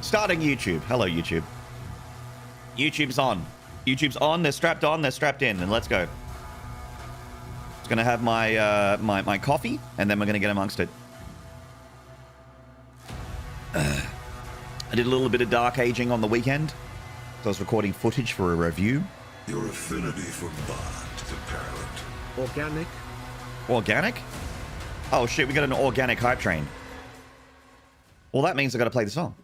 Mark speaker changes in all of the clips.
Speaker 1: Starting YouTube. Hello, YouTube. YouTube's on. YouTube's on. They're strapped on. They're strapped in. And let's go. Just gonna have my my coffee, and then we're gonna get amongst it. I did a little bit of dark aging on the weekend. So I was recording footage for a review.
Speaker 2: Your affinity for Bond is apparent.
Speaker 3: Organic?
Speaker 1: Organic? Oh shit, we got an organic hype train. Well, that means I gotta play the song.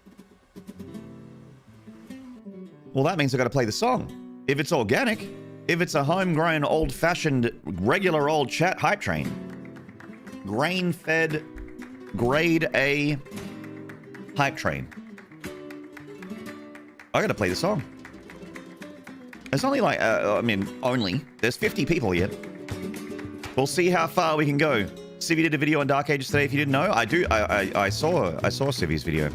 Speaker 1: Well, that means I gotta play the song. If it's organic, if it's a homegrown, old-fashioned, regular old chat hype train, grain-fed, grade A hype train, I gotta play the song. It's only like, there's 50 people here. We'll see how far we can go. Civvy did a video on Dark Ages today. If you didn't know, I saw Civvy's video.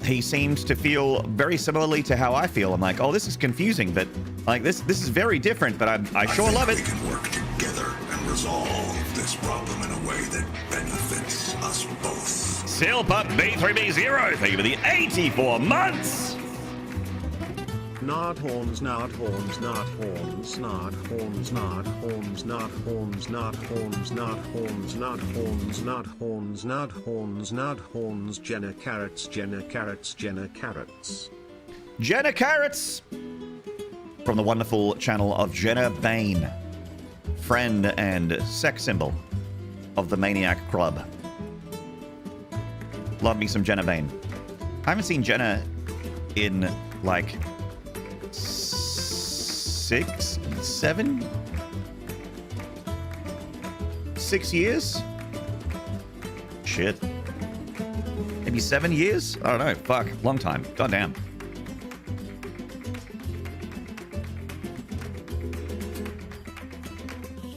Speaker 1: He seems to feel very similarly to how I feel. I'm like, oh, this is confusing, but like this is very different. But I sure love it.
Speaker 2: We can work together and resolve this problem in a way that benefits us both.
Speaker 1: Silpup B3B0, thank you for the 84 months.
Speaker 3: Nard horns, nard horns, nard horns, nard horns, nard horns, nard horns, nard horns, nard horns, nard horns, nard horns, nard horns, nard horns, Jenna carrots, Jenna carrots, Jenna carrots.
Speaker 1: Jenna Carrots! From the wonderful channel of Jenna Bain, friend and sex symbol of the Maniac Club. Love me some Jenna Bain. I haven't seen Jenna in like 6 years? Shit. Maybe 7 years? I don't know. Fuck. Long time. Goddamn.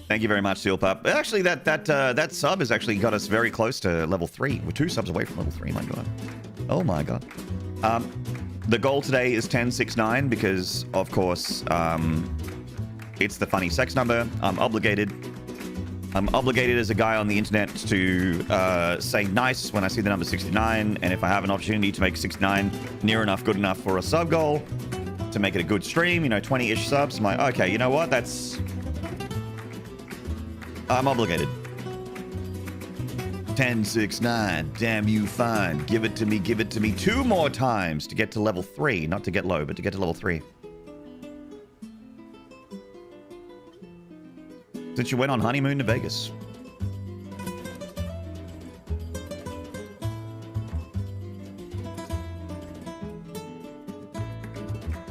Speaker 1: Thank you very much, Sealpup. Actually, that sub has actually got us very close to level 3. We're 2 subs away from level 3, my god. Oh my god. The goal today is 1069 because, of course, it's the funny sex number. I'm obligated as a guy on the internet to say nice when I see the number 69, and if I have an opportunity to make 69 near enough, good enough for a sub goal, to make it a good stream, 20-ish subs, I'm like, okay, you know what, I'm obligated. 1069, damn you fine. Give it to me 2 more times to get to level 3. Not to get low, but to get to level 3. Since you went on honeymoon to Vegas.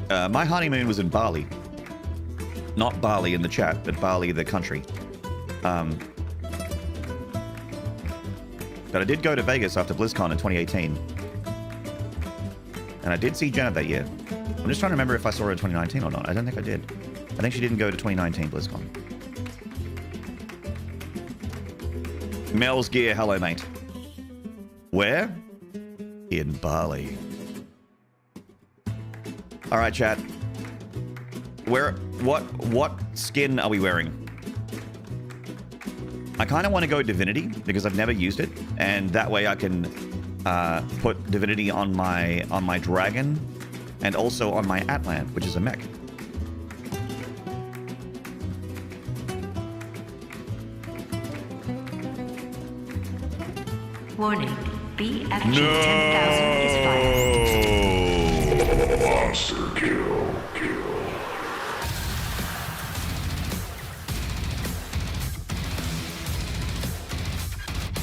Speaker 1: My honeymoon was in Bali. Not Bali in the chat, but Bali the country. But I did go to Vegas after BlizzCon in 2018. And I did see Jenna that year. I'm just trying to remember if I saw her in 2019 or not. I don't think I did. I think she didn't go to 2019 BlizzCon. Mel's Gear, hello mate. Where? In Bali. Alright, chat. What skin are we wearing? I kind of want to go Divinity because I've never used it, and that way I can put Divinity on my dragon and also on my Atlan, which is a mech.
Speaker 4: Warning, BFG 10,000 is fired.
Speaker 2: Monster kill.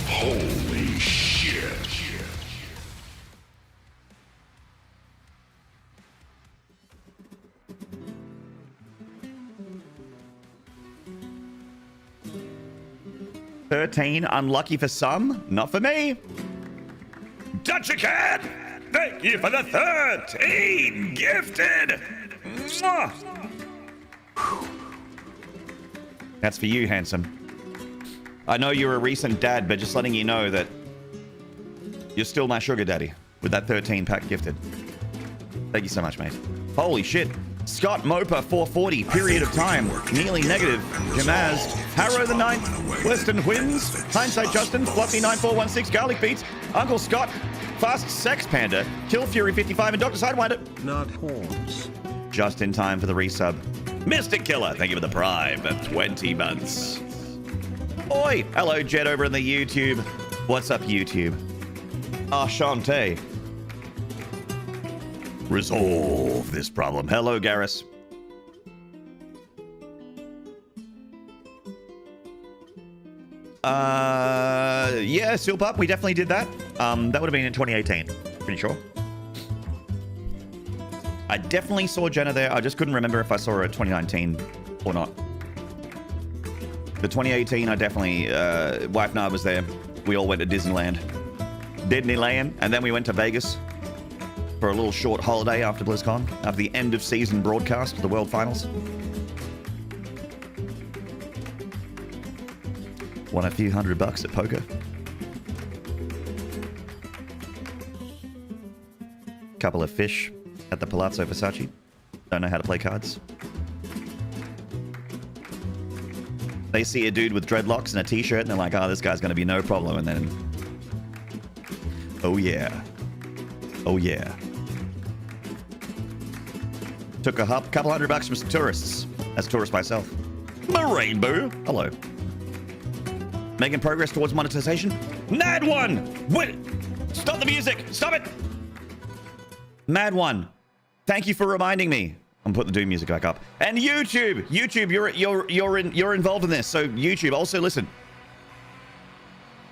Speaker 2: Holy shit.
Speaker 1: $13, unlucky for some, not for me. Dutchican, thank you for the 13 gifted. Mwah. That's for you, handsome. I know you're a recent dad, but just letting you know that you're still my sugar daddy with that 13 pack gifted. Thank you so much, mate. Holy shit. Scott Mopa 440, period of time. Nearly negative. Jamazed. Harrow the Ninth, Western Wins, Hindsight Justin, Fluffy 9416, Garlic Beats, Uncle Scott, Fast Sex Panda, Kill Fury 55, and Dr. Sidewinder.
Speaker 3: Not horns.
Speaker 1: Just in time for the resub. Mystic Killer, thank you for the prime of 20 months. Oi! Hello, Jed over in the YouTube. What's up, YouTube? Ashante. Resolve this problem. Hello, Garrus. Yeah, Seal Pup, we definitely did that. That would have been in 2018. Pretty sure. I definitely saw Jenna there. I just couldn't remember if I saw her at 2019 or not. The 2018, I definitely... Wife Nard was there. We all went to Disneyland. And then we went to Vegas for a little short holiday after BlizzCon, after the end of season broadcast of the World Finals. Won a few $100 at poker. Couple of fish at the Palazzo Versace. Don't know how to play cards. They see a dude with dreadlocks and a t-shirt and they're like, oh, this guy's going to be no problem. And then, oh yeah. Oh yeah. Took a couple $100 from some tourists. As a tourist myself. The rainbow. Hello. Making progress towards monetization. Mad1! What? Stop the music! Stop it! Mad1, thank you for reminding me. I'm putting the Doom music back up. And YouTube, you're involved in this. So YouTube, also listen.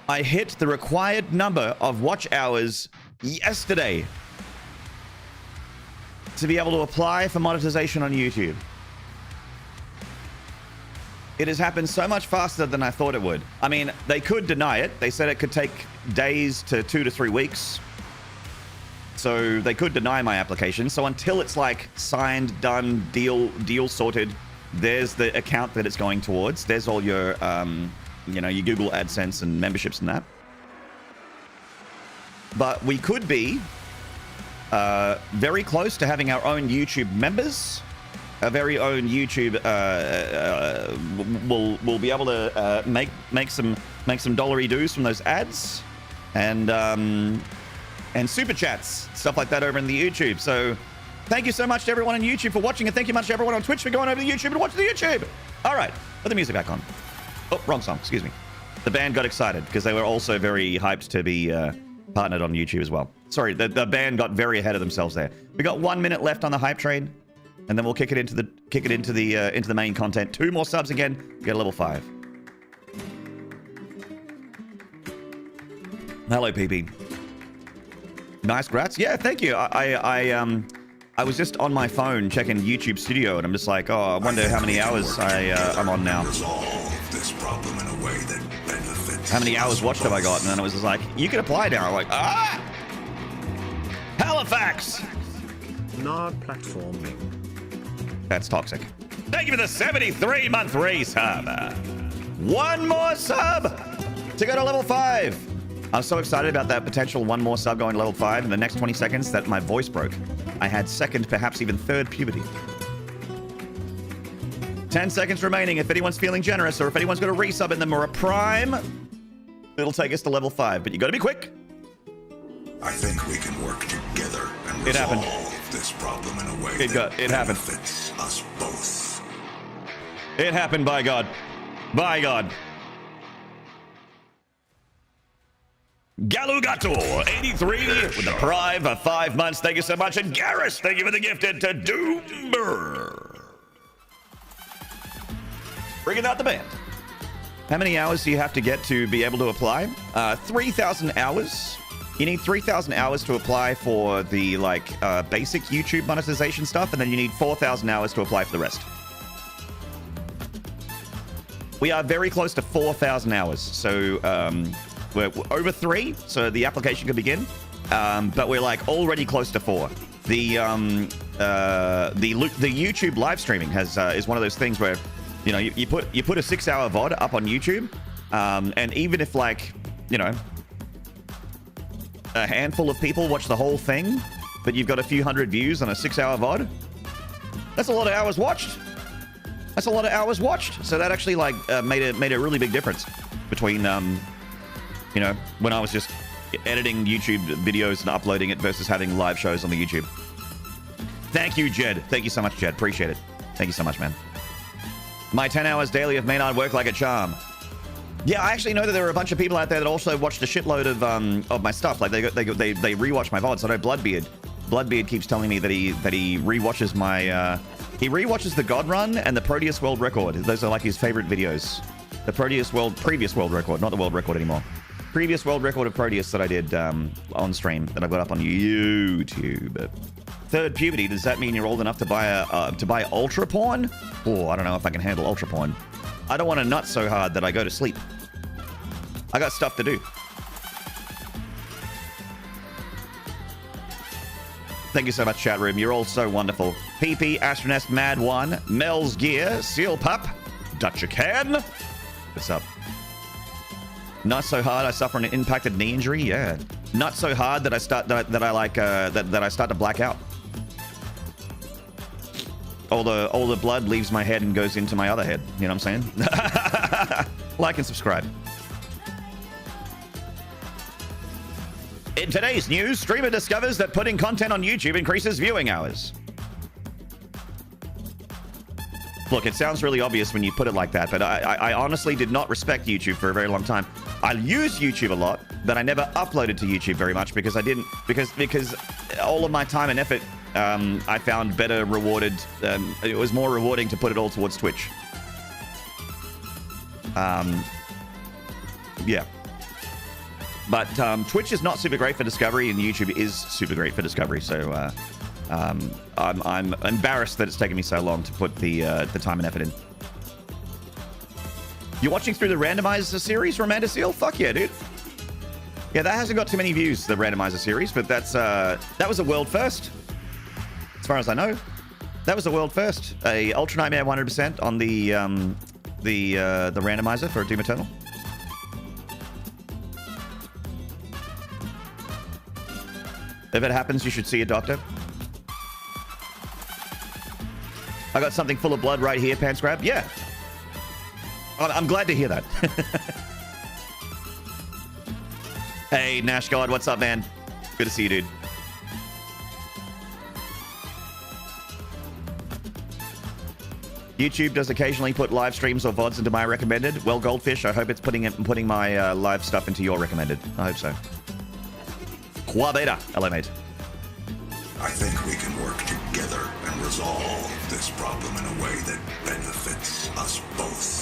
Speaker 1: I hit the required number of watch hours yesterday to be able to apply for monetization on YouTube. It has happened so much faster than I thought it would. I mean, they could deny it. They said it could take days to 2 to 3 weeks. So they could deny my application. So until it's like signed, done, deal sorted, there's the account that it's going towards. There's all your, your Google AdSense and memberships and that. But we could be very close to having our own YouTube members. Our very own YouTube will be able to make some dollary doos from those ads, and super chats, stuff like that over in the YouTube. So thank you so much to everyone on YouTube for watching, and thank you much to everyone on Twitch for going over to YouTube and watching the YouTube. All right, put the music back on. Oh, wrong song, excuse me. The band got excited because they were also very hyped to be partnered on YouTube as well. Sorry, the band got very ahead of themselves there. We got 1 minute left on the hype train, and then we'll kick it into the main content. 2 more subs again, get a level 5. Hello, PP. Nice, grats. Yeah, thank you. I was just on my phone checking YouTube Studio, and I'm just like, oh, I wonder how many hours I'm on now. How many hours watched have I got? And then it was just like, you can apply now. I'm like, ah! Halifax!
Speaker 3: Nard platforming.
Speaker 1: That's toxic. Thank you for the 73-month resub. 1 more sub to go to level 5. I'm so excited about that potential 1 more sub going to level 5 in the next 20 seconds that my voice broke. I had 2nd, perhaps even 3rd puberty. 10 seconds remaining. If anyone's feeling generous, or if anyone's got a resub in them or a prime, it'll take us to level 5. But you got to be quick.
Speaker 2: I think we can work together and
Speaker 1: It happened.
Speaker 2: resolve this problem in a way
Speaker 1: It happened.
Speaker 2: benefits us both.
Speaker 1: It happened, by God. By God. Galugato, 83, with the prime for 5 months. Thank you so much. And Garrus, thank you for the gifted to Doomber. Bringing out the band. How many hours do you have to get to be able to apply? 3,000 hours. You need 3,000 hours to apply for the basic YouTube monetization stuff, and then you need 4,000 hours to apply for the rest. We are very close to 4,000 hours, so we're over 3, so the application can begin. But we're already close to 4. The YouTube live streaming is one of those things where you put a 6-hour VOD up on YouTube, and even if a handful of people watch the whole thing, but you've got a few hundred views on a 6-hour VOD, that's a lot of hours watched. That's a lot of hours watched. So that actually like made a really big difference between you know, when I was just editing YouTube videos and uploading it versus having live shows on the YouTube. Thank you, Jed. Thank you so much, Jed. Appreciate it. Thank you so much, man. My 10 hours daily of Maynarde work like a charm. Yeah, I actually know that there are a bunch of people out there that also watched a shitload of my stuff. Like they rewatch my VODs. I know Bloodbeard keeps telling me that he rewatches my he rewatches the God Run and the Proteus World Record. Those are like his favorite videos. The previous world record, not the world record anymore. Previous world record of Proteus that I did on stream that I got up on YouTube. Third puberty, does that mean you're old enough to buy ultra porn? Oh, I don't know if I can handle ultra porn. I don't want to nut so hard that I go to sleep. I got stuff to do. Thank you so much, chat room. You're all so wonderful. PP, Astronest, Mad One, Mel's Gear, Seal Pup, Dutcher Can. What's up? Not so hard. I suffer an impacted knee injury. Yeah. Not so hard that I start I start to black out. All the blood leaves my head and goes into my other head. You know what I'm saying? Like and subscribe. In today's news, streamer discovers that putting content on YouTube increases viewing hours. Look, it sounds really obvious when you put it like that, but I honestly did not respect YouTube for a very long time. I use YouTube a lot, but I never uploaded to YouTube very much because I didn't, because all of my time and effort, I found better rewarded. It was more rewarding to put it all towards Twitch. Yeah. But Twitch is not super great for discovery, and YouTube is super great for discovery. So I'm embarrassed that it's taken me so long to put the time and effort in. You're watching through the randomizer series, Romanda Seal? Fuck yeah, dude. Yeah, that hasn't got too many views, the randomizer series, but that was a world first, as far as I know. That was a world first. A Ultra Nightmare 100% on the randomizer for Doom Eternal. If it happens, you should see a doctor. I got something full of blood right here, Pants Grab. Yeah. I'm glad to hear that. Hey, Nash God, what's up, man? Good to see you, dude. YouTube does occasionally put live streams or VODs into my recommended. Well, Goldfish, I hope it's putting my live stuff into your recommended. I hope so. Qua beta. Hello, mate.
Speaker 2: I think we can work together and resolve this problem in a way that benefits us both.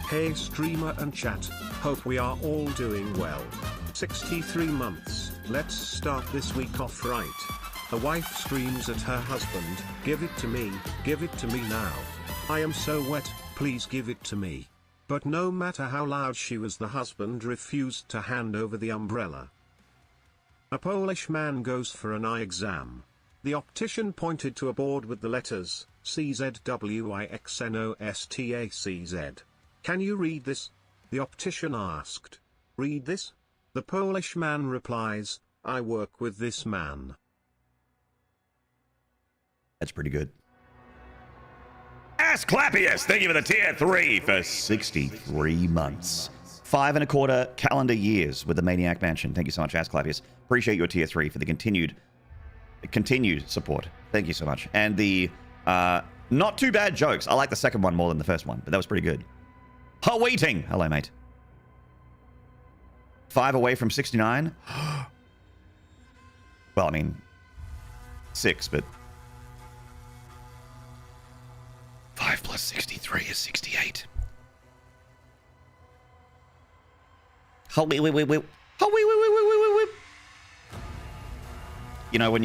Speaker 3: Hey streamer and chat, hope we are all doing well. 63 months, let's start this week off right. A wife screams at her husband, give it to me now. I am so wet, please give it to me. But no matter how loud she was, the husband refused to hand over the umbrella. A Polish man goes for an eye exam. The optician pointed to a board with the letters CZWIXNOSTACZ. Can you read this? The optician asked. Read this? The Polish man replies, I work with this man.
Speaker 1: That's pretty good. Asclepius, thank you for the tier 3 for 63 months. 5.25 calendar years with the Maniac Mansion. Thank you so much, Asclepius. Appreciate your tier 3 for the continued support. Thank you so much. And the not too bad jokes. I like the second one more than the first one, but that was pretty good. Waiting. Hello, mate. 5 away from 69. Well, I mean, 6, but 5 plus 63 is 68. Oh, wait. You know when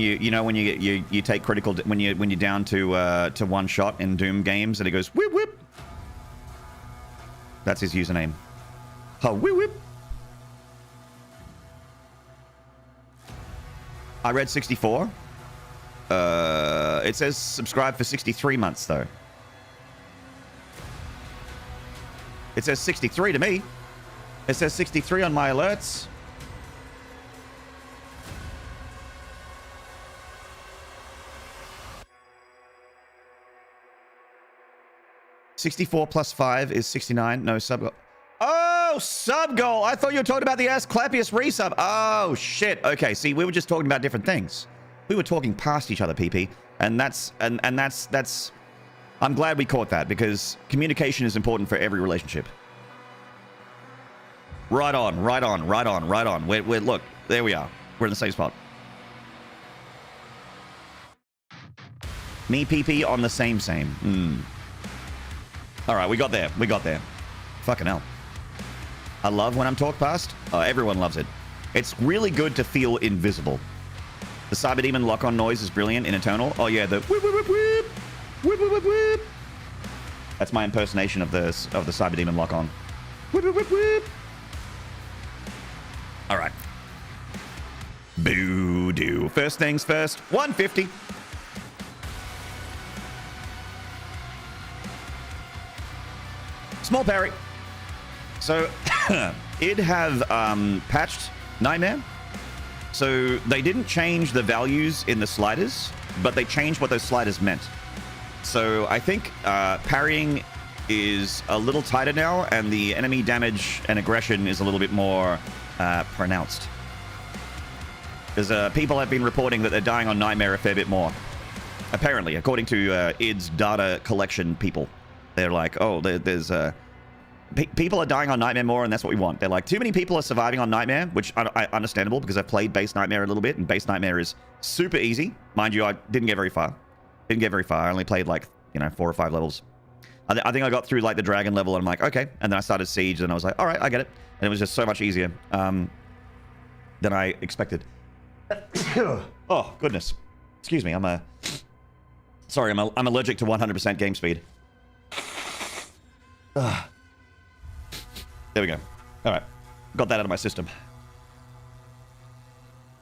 Speaker 1: you take critical when you're down to one shot in Doom games and it goes whip whip. That's his username. Oh, whip whip. I read 64. It says subscribe for 63 months though. It says 63 to me. It says 63 on my alerts. 64 plus 5 is 69. No sub goal. Oh, sub goal. I thought you were talking about the Asclepius resub. Oh, shit. Okay, see, we were just talking about different things. We were talking past each other, PP. And that's I'm glad we caught that, because communication is important for every relationship. Right on, right on, right on, right on. We're look, there we are. We're in the same spot. Me, PP on the same. All right, we got there. We got there. Fucking hell. I love when I'm talked past. Oh, everyone loves it. It's really good to feel invisible. The Cyber Demon lock-on noise is brilliant in Eternal. Oh yeah, the whip, whip, whip, whip, whip, whip, whip, whip. That's my impersonation of the Cyber Demon lock-on. Whip, whip, whip, whip. All right. Boo-doo. First things first. 150. Small parry. So, it have patched Nightmare. So, they didn't change the values in the sliders, but they changed what those sliders meant. So, I think parrying is a little tighter now, and the enemy damage and aggression is a little bit more pronounced. Because people have been reporting that they're dying on Nightmare a fair bit more. Apparently, according to ID's data collection people. They're like, oh, there's people are dying on Nightmare more, and that's what we want. They're like, too many people are surviving on Nightmare, which I understandable, because I've played base Nightmare a little bit, and base Nightmare is super easy. Mind you, I didn't get very far. I only played like, 4 or 5 levels. I think I got through like the dragon level, and I'm like, okay. And then I started Siege, and I was like, all right, I get it. And it was just so much easier than I expected. Oh, goodness. Excuse me, sorry, I'm allergic to 100% game speed. There we go. All right. Got that out of my system.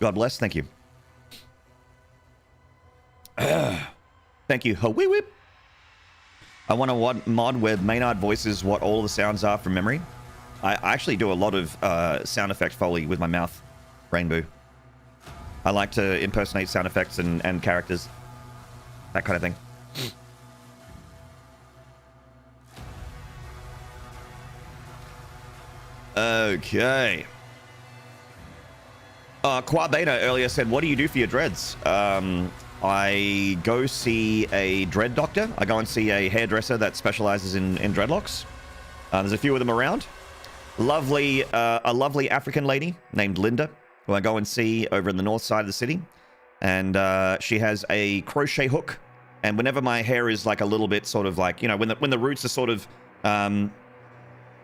Speaker 1: God bless. Thank you. Thank you. Wee whip. I want a mod where Maynarde voices what all the sounds are from memory. I actually do a lot of sound effect foley with my mouth. Rainbow. I like to impersonate sound effects and characters. That kind of thing. Okay. Qua Beta earlier said, what do you do for your dreads? I go see a dread doctor. I go and see a hairdresser that specializes in dreadlocks. There's a few of them around. A lovely African lady named Linda, who I go and see over in the north side of the city. And she has a crochet hook. And whenever my hair is like a little bit sort of like, when the roots are sort of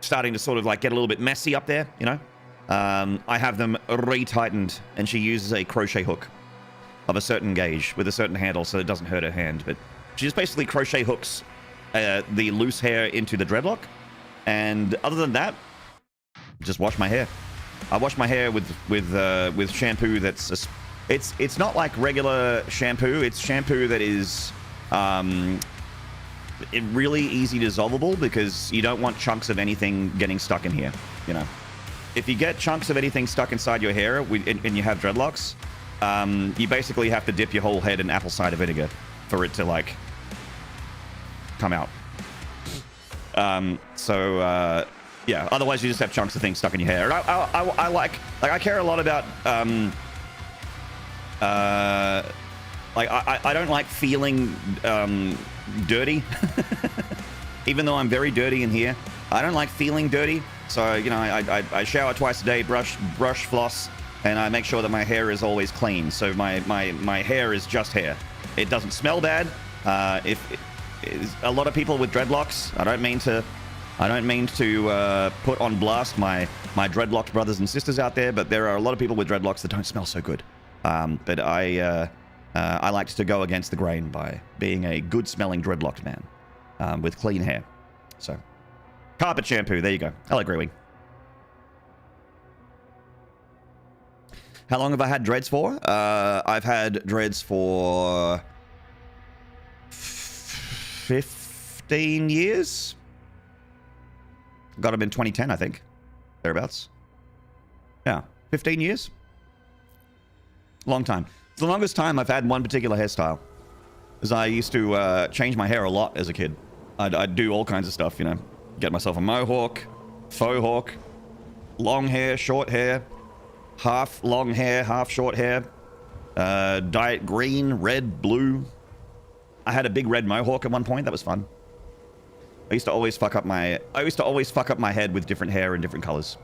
Speaker 1: starting to sort of like get a little bit messy up there, I have them retightened, and she uses a crochet hook of a certain gauge with a certain handle so it doesn't hurt her hand. But she just basically crochet hooks the loose hair into the dreadlock. And other than that, just wash my hair. I wash my hair with shampoo that's it's not like regular shampoo. It's shampoo that is really easy dissolvable, because you don't want chunks of anything getting stuck in here. If you get chunks of anything stuck inside your hair and you have dreadlocks, you basically have to dip your whole head in apple cider vinegar for it to like come out. Yeah, otherwise you just have chunks of things stuck in your hair. And I care a lot about I don't like feeling dirty. Even though I'm very dirty in here, I don't like feeling dirty. So I shower twice a day, brush, floss, and I make sure that my hair is always clean. So my hair is just hair. It doesn't smell bad. If a lot of people with dreadlocks, I don't mean to put on blast my dreadlocked brothers and sisters out there, but there are a lot of people with dreadlocks that don't smell so good. But I like to go against the grain by being a good-smelling dreadlocked man with clean hair. So, carpet shampoo. There you go. Hello, Grewing. How long have I had dreads for? I've had dreads for 15 years. Got them in 2010, I think. Thereabouts. Yeah, 15 years. Long time. It's the longest time I've had one particular hairstyle. Because I used to change my hair a lot as a kid. I'd do all kinds of stuff, you know. Get myself a mohawk, faux hawk, long hair, short hair, half long hair, half short hair, dye it green, red, blue. I had a big red mohawk at one point. That was fun. I used to always fuck up my head with different hair and different colors.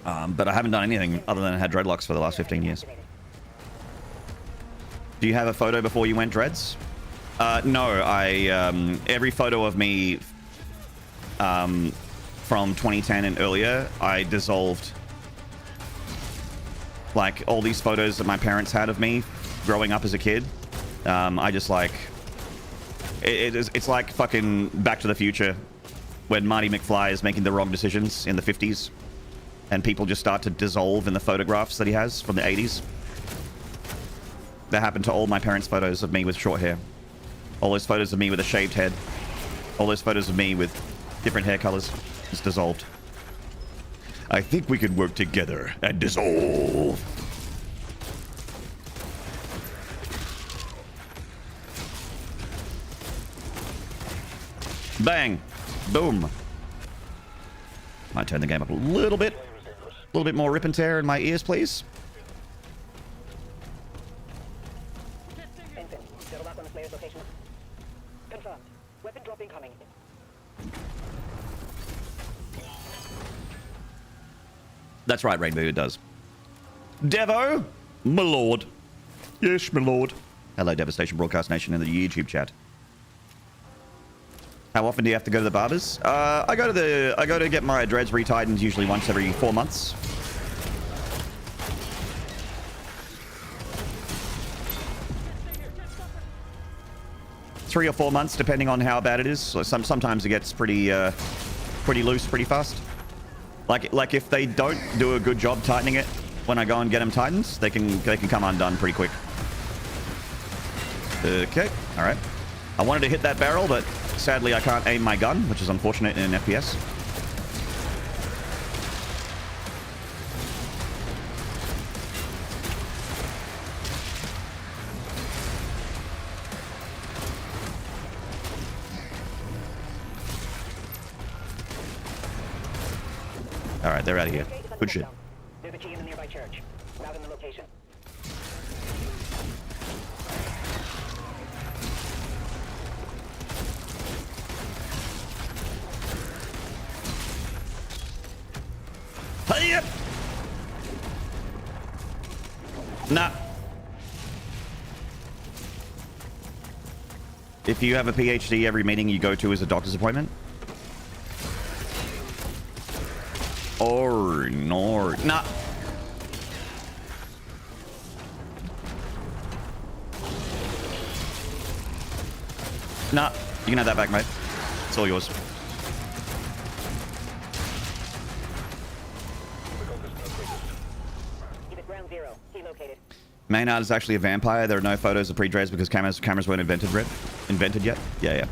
Speaker 1: But I haven't done anything other than I had dreadlocks for the last 15 years. Do you have a photo before you went dreads? No, every photo of me from 2010 and earlier, I dissolved. Like all these photos that my parents had of me growing up as a kid, I just like it's like fucking Back to the Future when Marty McFly is making the wrong decisions in the 50s and people just start to dissolve in the photographs that he has from the 80s. That happened to all my parents' photos of me with short hair. All those photos of me with a shaved head. All those photos of me with different hair colors. Just dissolved. I think we could work together and dissolve. Bang. Boom. Might turn the game up a little bit. A little bit more rip and tear in my ears, please. That's right, Rainbow, it does. Devo, my lord. Yes, my lord. Hello, Devastation Broadcast Nation in the YouTube chat. How often do you have to go to the barbers? I go to get my dreads retightened usually once every 4 months. Three or 4 months, depending on how bad it is. So sometimes it gets pretty loose, pretty fast. Like if they don't do a good job tightening it when I go and get them tightened, they can come undone pretty quick. Okay, all right. I wanted to hit that barrel, but sadly I can't aim my gun, which is unfortunate in an FPS. All right, they're out of here. Good shit.
Speaker 5: There's a key in the nearby church. Route in the location.
Speaker 1: Hey up! Nah. If you have a PhD, every meeting you go to is a doctor's appointment. Or no, nah. Nah, you can have that back, mate. It's all yours. Maynarde is actually a vampire. There are no photos of pre-dreads because cameras weren't invented yet. Yeah.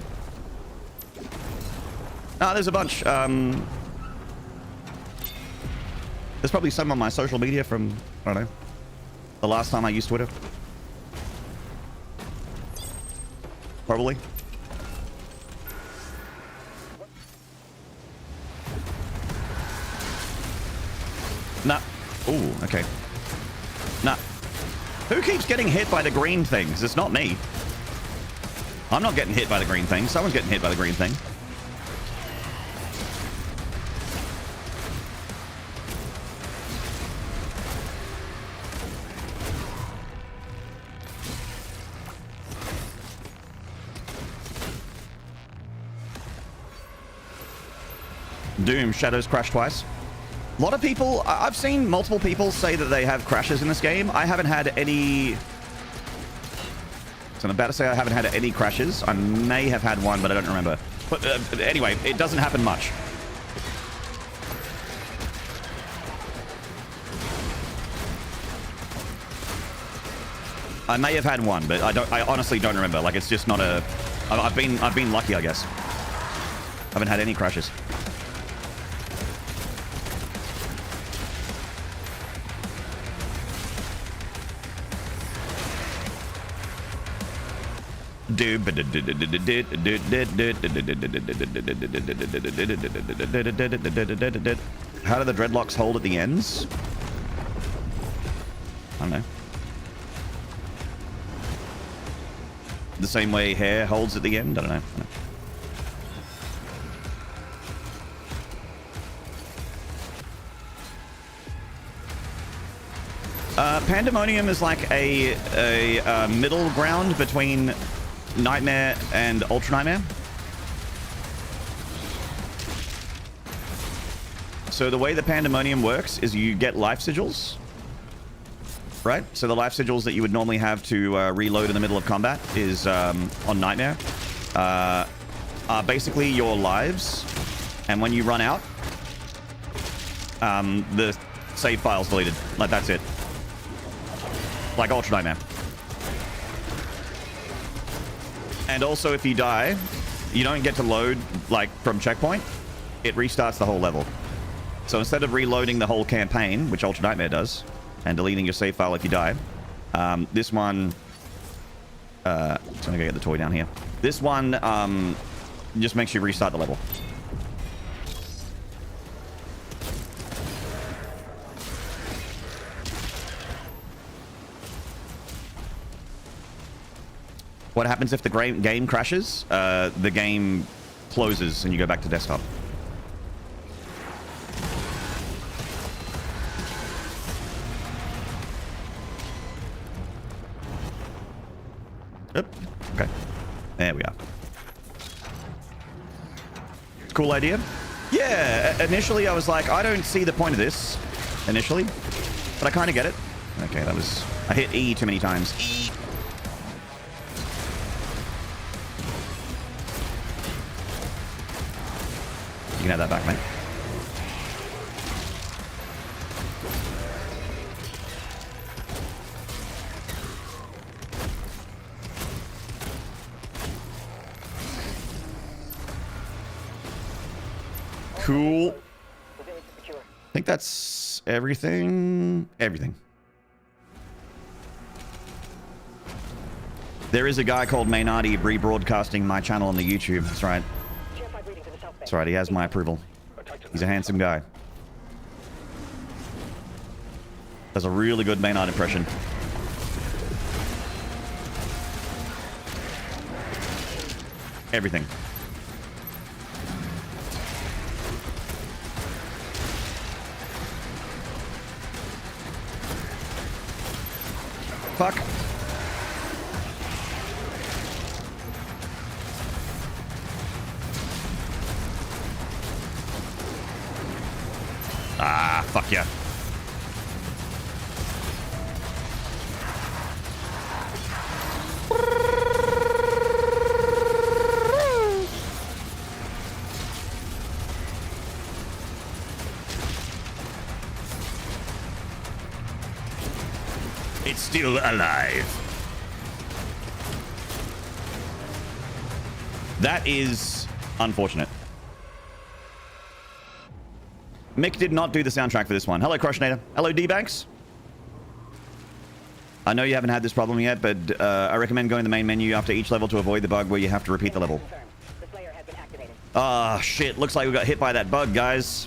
Speaker 1: Ah, there's a bunch. There's probably some on my social media from, I don't know, the last time I used Twitter. Probably. Nah. Ooh, okay. Nah. Who keeps getting hit by the green things? It's not me. I'm not getting hit by the green thing. Someone's getting hit by the green thing. Doom, Shadows crash twice. A lot of people, I've seen multiple people say that they have crashes in this game. I haven't had any... So I'm about to say I haven't had any crashes. I may have had one, but I don't remember. But anyway, it doesn't happen much. I may have had one, but I honestly don't remember. Like, it's just not a... I've been lucky, I guess. I haven't had any crashes. How do the dreadlocks hold at the ends? I don't know. The same way hair holds at the end? I don't know. Pandemonium is like a middle ground between Nightmare and Ultra Nightmare. So the way the Pandemonium works is you get life sigils, right? So the life sigils that you would normally have to reload in the middle of combat is on Nightmare are basically your lives, and when you run out, the save file's deleted. Like, that's it. Like Ultra Nightmare. And also, if you die, you don't get to load, like, from checkpoint. It restarts the whole level. So instead of reloading the whole campaign, which Ultra Nightmare does, and deleting your save file if you die, this one... just gonna go get the toy down here. This one just makes you restart the level. What happens if the game crashes? The game closes and you go back to desktop. Yep. Okay. There we are. Cool idea. Yeah, initially I was like, I don't see the point of this. Initially. But I kind of get it. Okay, that was... I hit E too many times. E! You can have that back, mate. Cool. I think that's everything. Everything. There is a guy called Maynarde rebroadcasting my channel on the YouTube. That's right. That's right, he has my approval. He's a handsome guy. Does a really good Maynard impression. Everything. Fuck. Ah, fuck yeah. It's still alive. That is unfortunate. Mick did not do the soundtrack for this one. Hello, Crushinator. Hello, D-Banks. I know you haven't had this problem yet, but I recommend going to the main menu after each level to avoid the bug where you have to repeat the level. Ah, shit. Looks like we got hit by that bug, guys.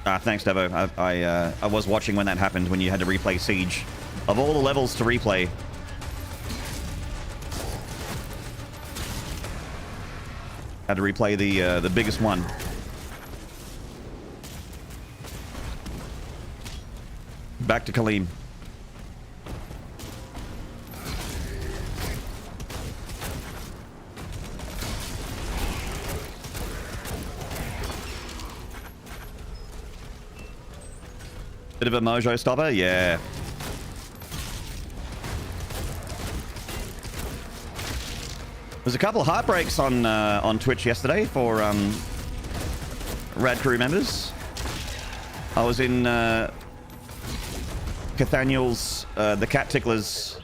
Speaker 1: Ah, thanks, Devo. I was watching when that happened, when you had to replay Siege. Of all the levels to replay... had to replay the biggest one. Back to Kaleem. Bit of a mojo stopper, yeah. There's a couple of heartbreaks on Twitch yesterday for Rad Crew members. I was in Cathaniel's the Cat Ticklers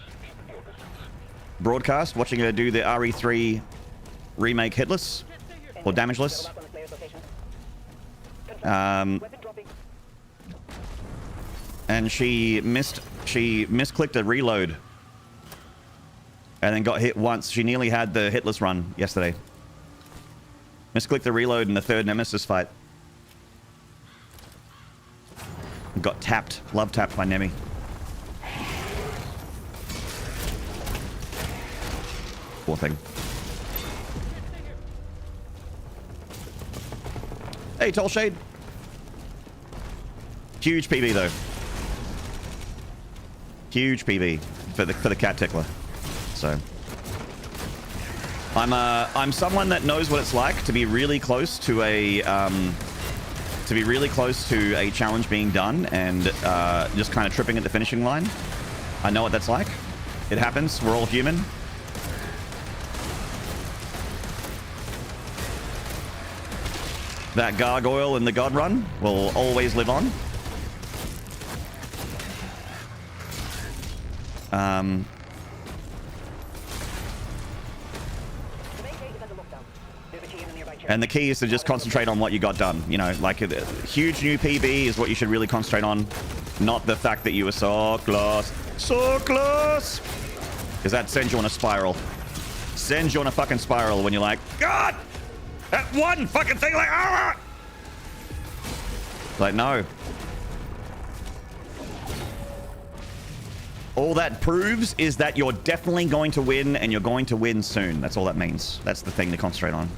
Speaker 1: broadcast, watching her do the RE3 remake hitless or damageless. And she misclicked a reload And then got hit once. She nearly had the hitless run yesterday. Misclicked the reload in the third Nemesis fight. Got tapped. Love tapped by Nemi. Poor thing. Hey, Tall Shade. Huge PB though. Huge PB for the cat tickler. So I'm someone that knows what it's like to be really close to a challenge being done and just kind of tripping at the finishing line. I know what that's like. It happens. We're all human. That gargoyle in the God Run will always live on. And the key is to just concentrate on what you got done. You know, like a huge new PB is what you should really concentrate on, not the fact that you were so close. So close! Because that sends you on a spiral. Sends you on a fucking spiral when you're like, God! That one fucking thing, like, ah! Like, no. All that proves is that you're definitely going to win, and you're going to win soon. That's all that means. That's the thing to concentrate on.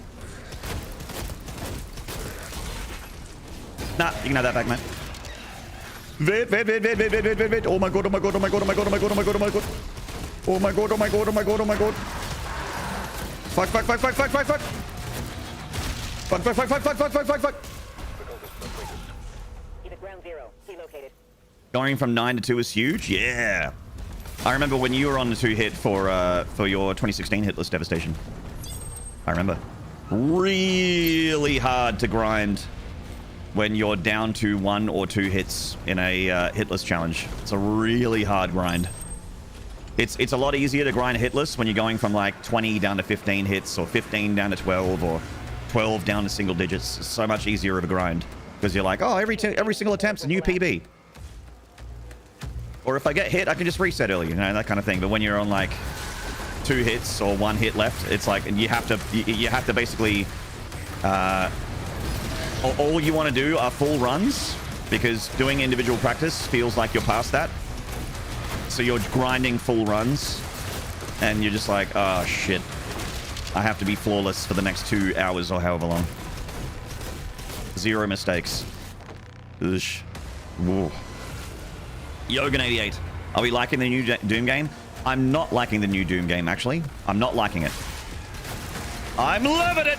Speaker 1: Nah, you can have that back, man. Wait. Oh my god, oh my god, oh my god, oh my god, oh my god, oh my god, oh my god. Oh my god, oh my god, oh my god, oh my god. Fuck.
Speaker 5: Keep it ground zero. C located.
Speaker 1: Going from 9 to 2 is huge. Yeah. I remember when you were on the 2 hit for your 2016 hitless devastation. I remember. Really hard to grind when you're down to 1 or 2 hits in a hitless challenge. It's a really hard grind. It's a lot easier to grind hitless when you're going from like 20 down to 15 hits, or 15 down to 12, or 12 down to single digits. It's so much easier of a grind because you're like, oh, every single attempt's a new PB. Or if I get hit, I can just reset early, you know, that kind of thing. But when you're on like 2 hits or 1 hit left, it's like you have to basically all you want to do are full runs, because doing individual practice feels like you're past that. So you're grinding full runs and you're just like, oh shit, I have to be flawless for the next 2 hours or however long. 0 mistakes. Ugh. Whoa. Yogan88. Are we liking the new Doom game? I'm not liking the new Doom game, actually. I'm not liking it. I'm loving it!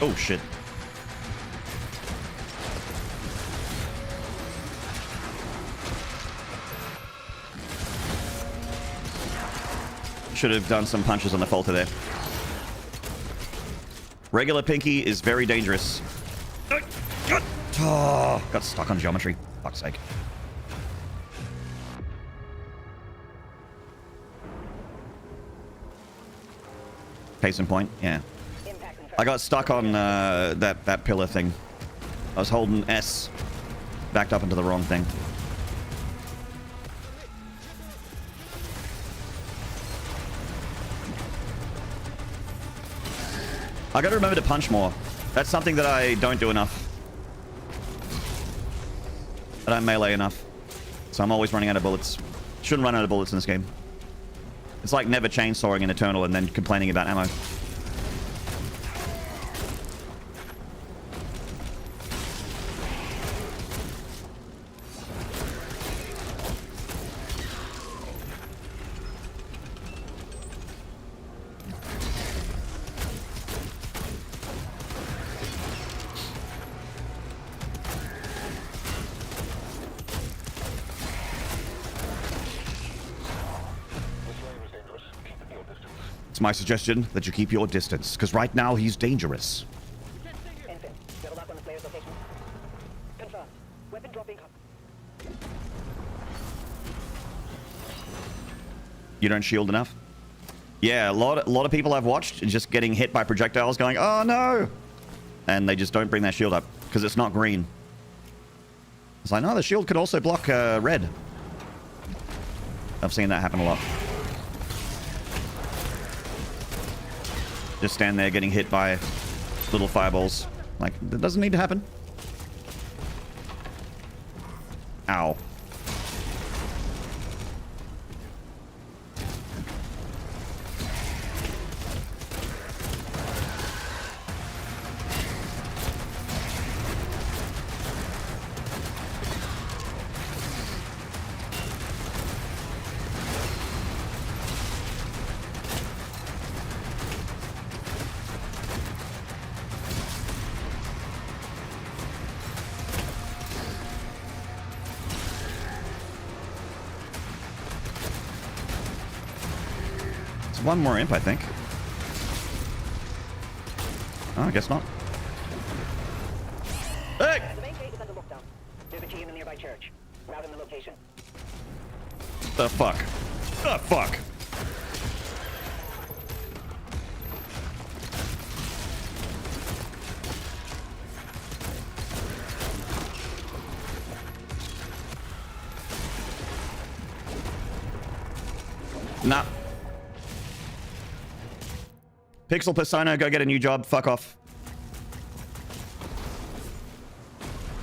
Speaker 1: Oh, shit. Should have done some punches on the Falter there. Regular Pinky is very dangerous. Oh, got stuck on geometry. Fuck's sake. Case in point, yeah. I got stuck on that pillar thing. I was holding S, backed up into the wrong thing. I gotta remember to punch more. That's something that I don't do enough. I don't melee enough. So I'm always running out of bullets. Shouldn't run out of bullets in this game. It's like never chainsawing in Eternal and then complaining about ammo. It's my suggestion that you keep your distance, because right now he's dangerous.
Speaker 5: Infant, double up on the player's location. Confirm. Weapon dropping.
Speaker 1: You don't shield enough? Yeah, a lot of people I've watched just getting hit by projectiles going, oh no! And they just don't bring their shield up. because it's not green. It's like, no, the shield could also block red. I've seen that happen a lot. Just stand there getting hit by little fireballs. Like, that doesn't need to happen. Ow. One more imp, I think. Oh, I guess not. Hey!
Speaker 5: The main gate is under lockdown. There's a key in the nearby church. Route in the location.
Speaker 1: The fuck? The fuck? Nah. Pixel Persona, go get a new job. Fuck off.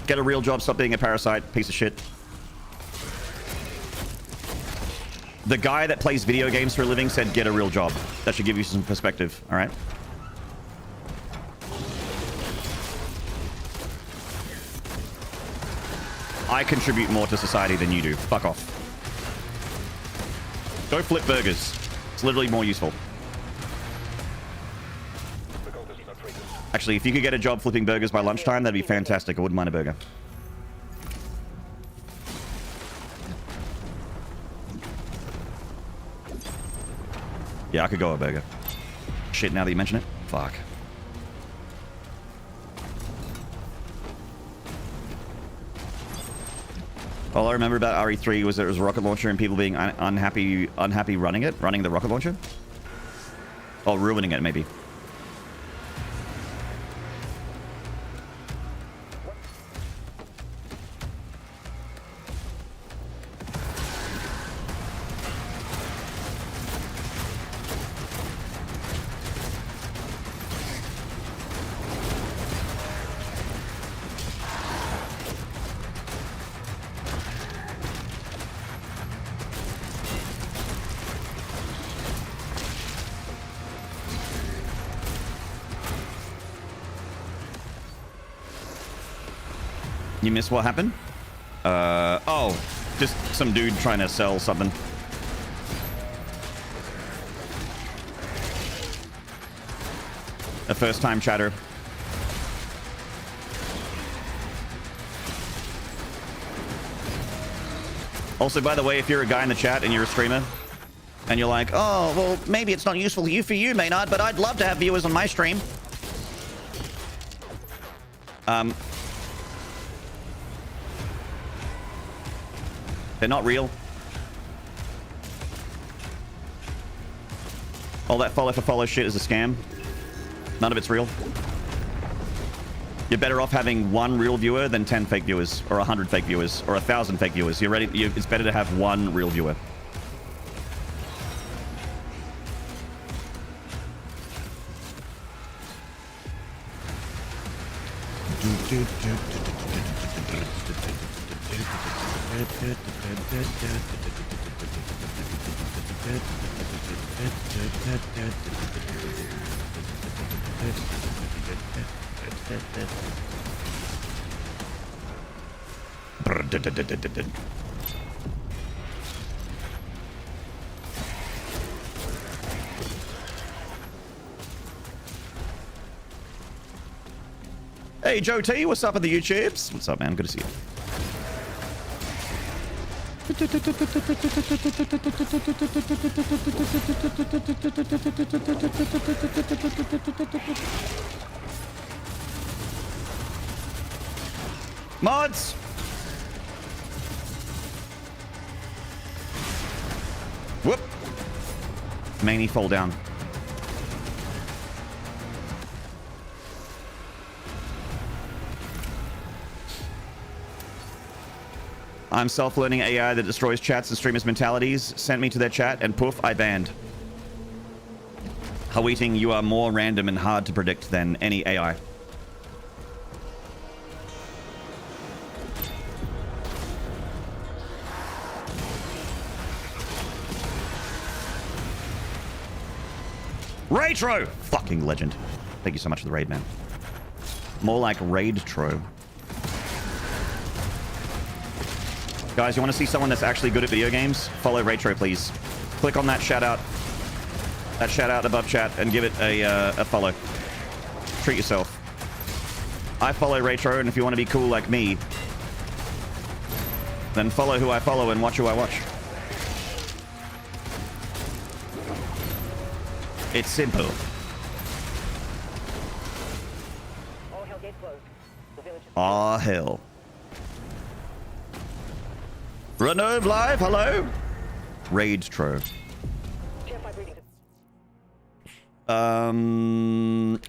Speaker 1: Get a real job. Stop being a parasite. Piece of shit. The guy that plays video games for a living said get a real job. That should give you some perspective. All right. I contribute more to society than you do. Fuck off. Go flip burgers. It's literally more useful. Actually, if you could get a job flipping burgers by lunchtime, that'd be fantastic. I wouldn't mind a burger. Yeah, I could go a burger. Shit, now that you mention it. Fuck. All I remember about RE3 was that it was a rocket launcher and people being unhappy running the rocket launcher. Or ruining it, maybe. You missed what happened? Oh, just some dude trying to sell something. A first-time chatter. Also, by the way, if you're a guy in the chat and you're a streamer, and you're like, oh, well, maybe it's not useful for you, Maynarde, but I'd love to have viewers on my stream. They're not real. All that follow for follow shit is a scam. None of it's real. You're better off having one real viewer than 10 fake viewers, or 100 fake viewers, or 1,000 fake viewers. It's better to have one real viewer. Hey, Joe T, what's up in the YouTubes? What's up, man? Good to see you. Mods! Whoop! Maney fall down. I'm self-learning AI that destroys chats and streamers' mentalities. Sent me to their chat, and poof, I banned. Haweeting, you are more random and hard to predict than any AI. Raytro! Fucking legend. Thank you so much for the raid, man. More like Raid-tro. Guys, you want to see someone that's actually good at video games? Follow Raytro, please. Click on that shout-out. That shout-out above chat and give it a follow. Treat yourself. I follow Raytro, and if you want to be cool like me, then follow who I follow and watch who I watch. It's simple.
Speaker 5: All hell gate closed. The village is...
Speaker 1: Aw, hell. Renove live, hello? Raid-tro.
Speaker 5: Tier 5 readings.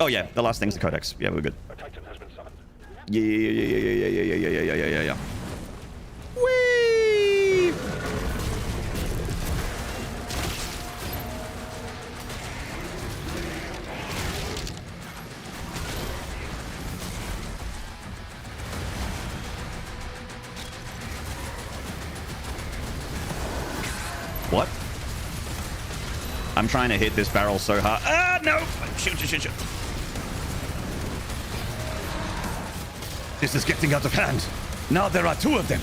Speaker 1: Oh yeah, the last thing's the codex. Yeah, we're good.
Speaker 2: A Titan has been summoned.
Speaker 1: Yeah. Whee! What? I'm trying to hit this barrel so hard. Ah, no! Shoot. This is getting out of hand. Now there are two of them.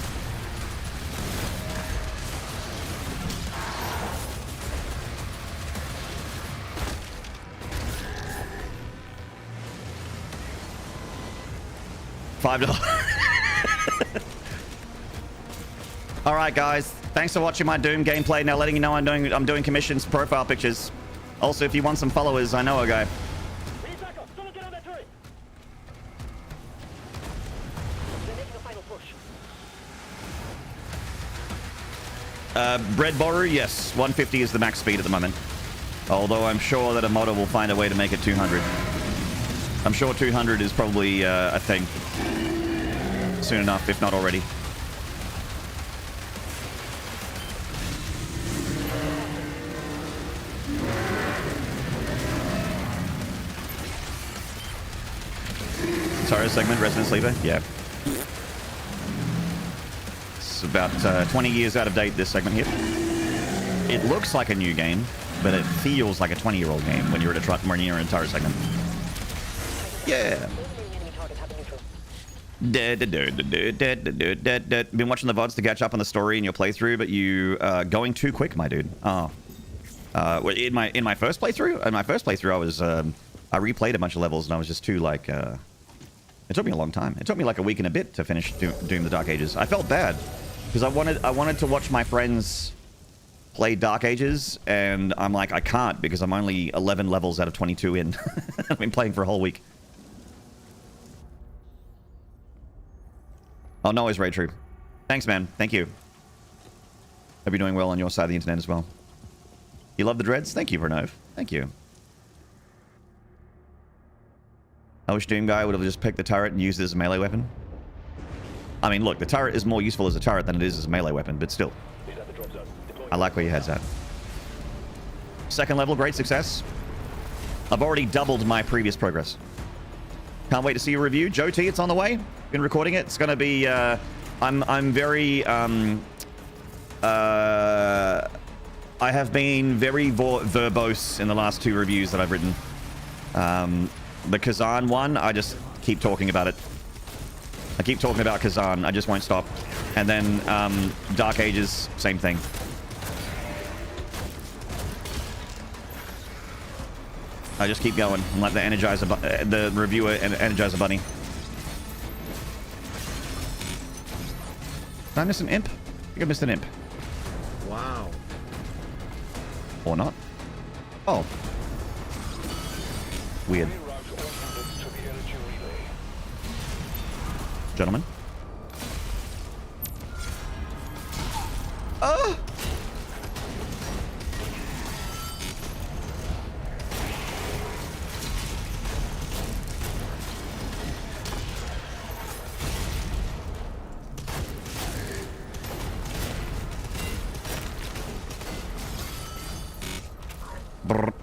Speaker 1: $5. All right, guys. Thanks for watching my Doom gameplay. Now letting you know I'm doing commissions, profile pictures. Also, if you want some followers, I know a guy.
Speaker 5: We need backup. Someone get on that turret. They're making a final push.
Speaker 1: Bread Boru, yes. 150 is the max speed at the moment. Although I'm sure that a modder will find a way to make it 200. I'm sure 200 is probably a thing. Soon enough, if not already. Sorry, segment, Resident Sleeper? Yeah. It's about 20 years out of date, this segment here. It looks like a new game, but it feels like a 20-year-old game when you're at when you're in a turret segment. Yeah. Been watching the VODs to catch up on the story in your playthrough, but you going too quick, my dude. Oh. In my first playthrough, I was I replayed a bunch of levels and I was just too like. It took me a long time. It took me like a week and a bit to finish Doom: The Dark Ages. I felt bad because I wanted to watch my friends play Dark Ages, and I'm like, I can't because I'm only 11 levels out of 22 in. I've been playing for a whole week. Oh, no, it's Ray True. Thanks, man. Thank you. Hope you're doing well on your side of the internet as well. You love the dreads? Thank you, Vernove. Thank you. I wish Doom Guy would have just picked the turret and used it as a melee weapon. I mean, look, the turret is more useful as a turret than it is as a melee weapon, but still. I like where your head's at. Second level, great success. I've already doubled my previous progress. Can't wait to see your review. Joe T, it's on the way. Been recording it. It's going to be... I'm very... I have been very verbose in the last 2 reviews that I've written. The Kazan one, I just keep talking about it. I keep talking about Kazan. I just won't stop. And then Dark Ages, same thing. I just keep going. I'm like the Energizer, the reviewer and Energizer Bunny. Did I miss an imp? I think I missed an imp.
Speaker 3: Wow.
Speaker 1: Or not. Oh. Weird. Gentlemen. Oh! Brr.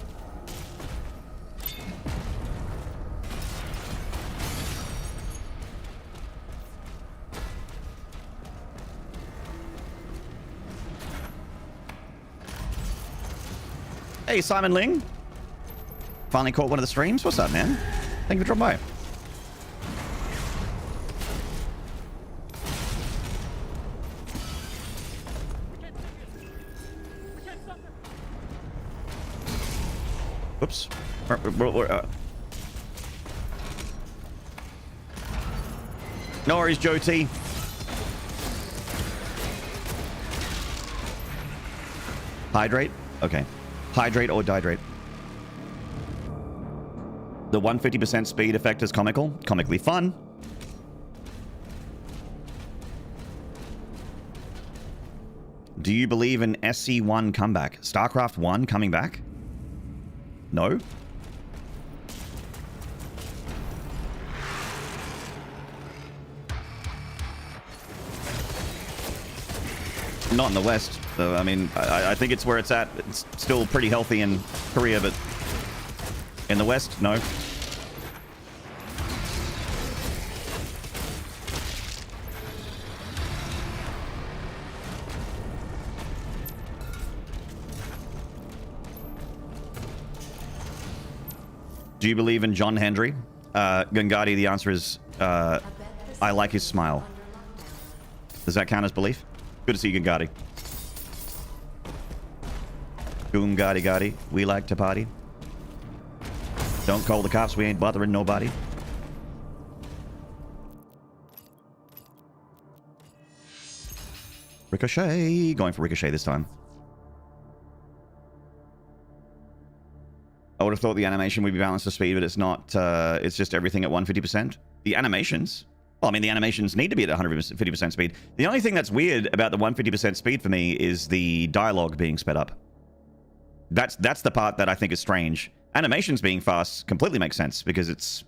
Speaker 1: Hey, Simon Ling. Finally caught one of the streams. What's up, man? Thank you for dropping by. Whoops. No worries, Joe T. Hydrate? Okay. Hydrate or dihydrate. The 150% speed effect is comical. Comically fun. Do you believe in SC1 comeback? StarCraft 1 coming back? No? Not in the West. I mean, I think it's where it's at. It's still pretty healthy in Korea, but in the West, no. Do you believe in John Hendry? Gungadi, the answer is, I like his smile. Does that count as belief? Good to see you, Gungadi. Gungadi Gotti, we like to party. Don't call the cops, we ain't bothering nobody. Ricochet, going for Ricochet this time. I would have thought the animation would be balanced to speed, but it's not. It's just everything at 150%. The animations. Well, I mean, the animations need to be at 150% speed. The only thing that's weird about the 150% speed for me is the dialogue being sped up. That's the part that I think is strange. Animations being fast completely makes sense because it's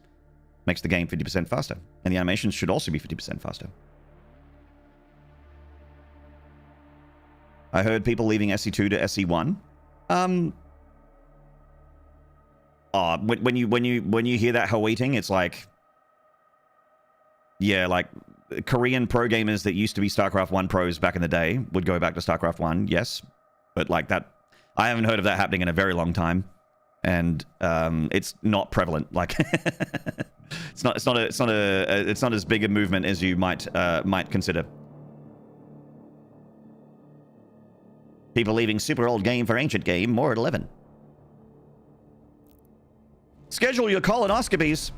Speaker 1: makes the game 50% faster, and the animations should also be 50% faster. I heard people leaving SC2 to SC1. When you hear that Hawaii-ting, it's like, yeah, like Korean pro gamers that used to be StarCraft 1 pros back in the day would go back to StarCraft 1, yes, but like that, I haven't heard of that happening in a very long time, and it's not prevalent. Like, it's not as big a movement as you might consider. People leaving super old game for ancient game, more at 11. Schedule your colonoscopies.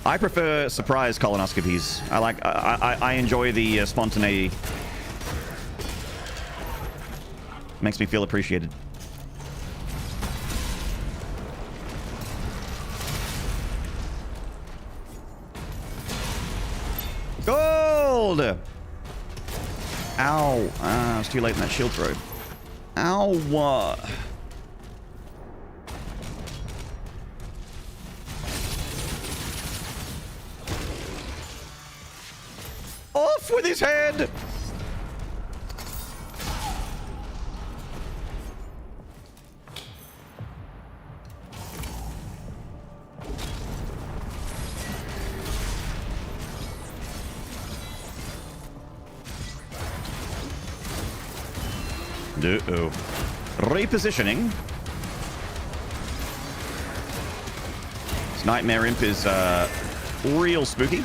Speaker 1: I prefer surprise colonoscopies. I enjoy the spontaneity. Makes me feel appreciated. Gold! Ow. It's too late in that shield throw. Ow. Off with his head! Uh-oh. Repositioning. This Nightmare Imp is real spooky.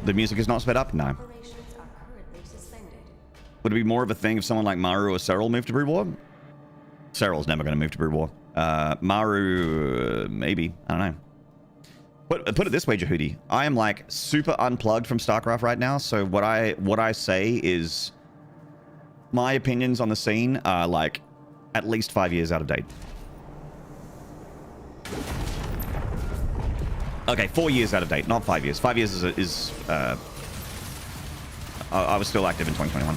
Speaker 1: The music is not sped up? No. Would it be more of a thing if someone like Maru or Serral moved to Brood War? Serral's never going to move to Brood War. Maru, maybe. I don't know. Put it this way, Jehudi. I am like super unplugged from StarCraft right now, so what I say is my opinions on the scene are like at least 5 years out of date. Okay, 4 years out of date, not 5 years. 5 years is I was still active in 2021.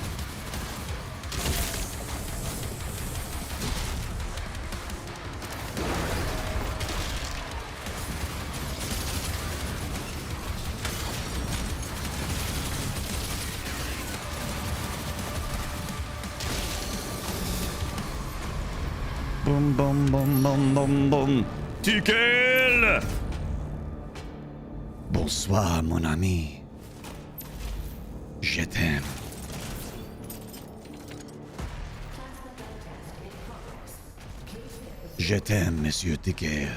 Speaker 1: Boom, boom, boom, boom, boom, boom. Tickel! Bonsoir, mon ami. Je t'aime. Je t'aime, Monsieur Tickel.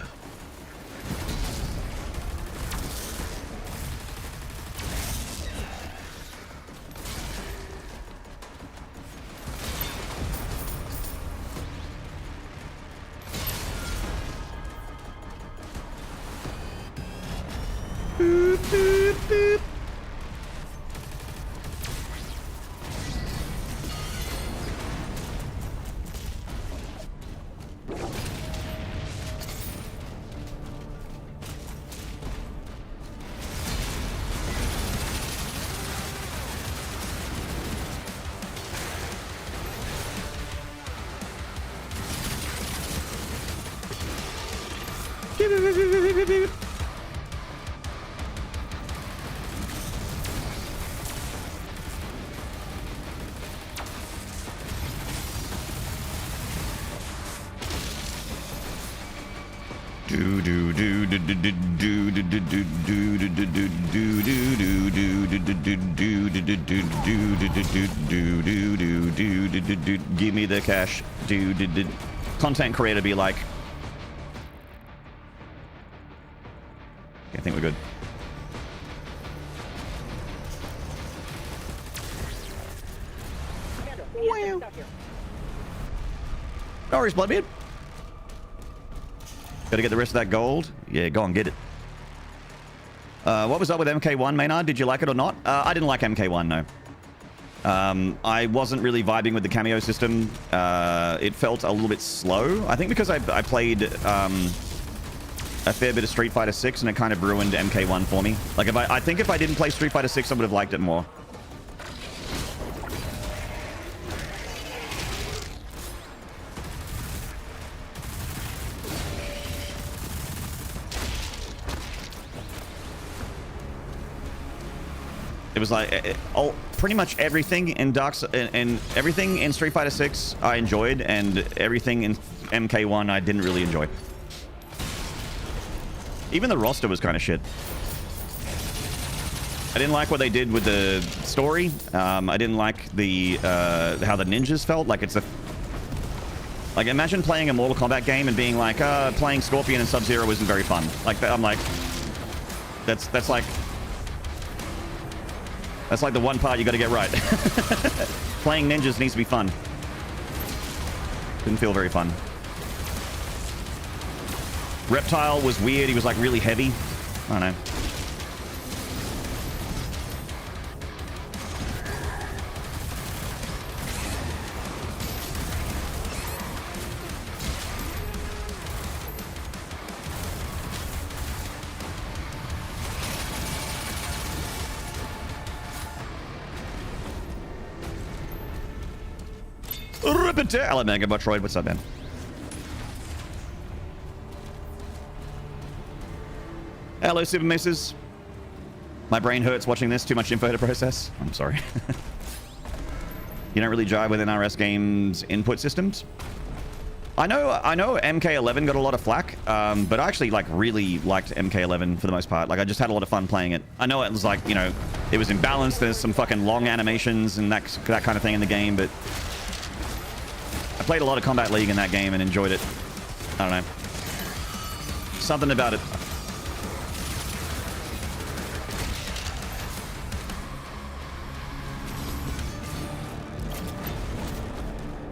Speaker 1: Boop, boop, boop. Give me the cash. Content creator be like. I think we're good.
Speaker 5: Wow.
Speaker 1: No worries, Bloodbeard. Gotta get the rest of that gold. Yeah, go on, get it. What was up with MK1, Maynard? Did you like it or not? I didn't like MK1, no. I wasn't really vibing with the cameo system. It felt a little bit slow. I think because I played a fair bit of Street Fighter 6 and it kind of ruined MK1 for me. Like, I think if I didn't play Street Fighter 6, I would have liked it more. It was like pretty much everything in everything in Street Fighter 6 I enjoyed, and everything in MK1 I didn't really enjoy. Even the roster was kind of shit. I didn't like what they did with the story. I didn't like the how the ninjas felt. Like it's a like imagine playing a Mortal Kombat game and being like playing Scorpion and Sub-Zero isn't very fun. Like I'm like that's like the one part you got to get right. Playing ninjas needs to be fun. Didn't feel very fun. Reptile was weird. He was like really heavy. I don't know. Hello, Mega Metroid. What's up, man? Hello, Super Misses. My brain hurts watching this. Too much info to process. I'm sorry. You don't really jive with NRS games' input systems. I know MK11 got a lot of flack, but I actually like really liked MK11 for the most part. Like I just had a lot of fun playing it. I know it was like, you know, it was imbalanced. There's some fucking long animations and that kind of thing in the game, but I played a lot of Combat League in that game and enjoyed it. I don't know. Something about it.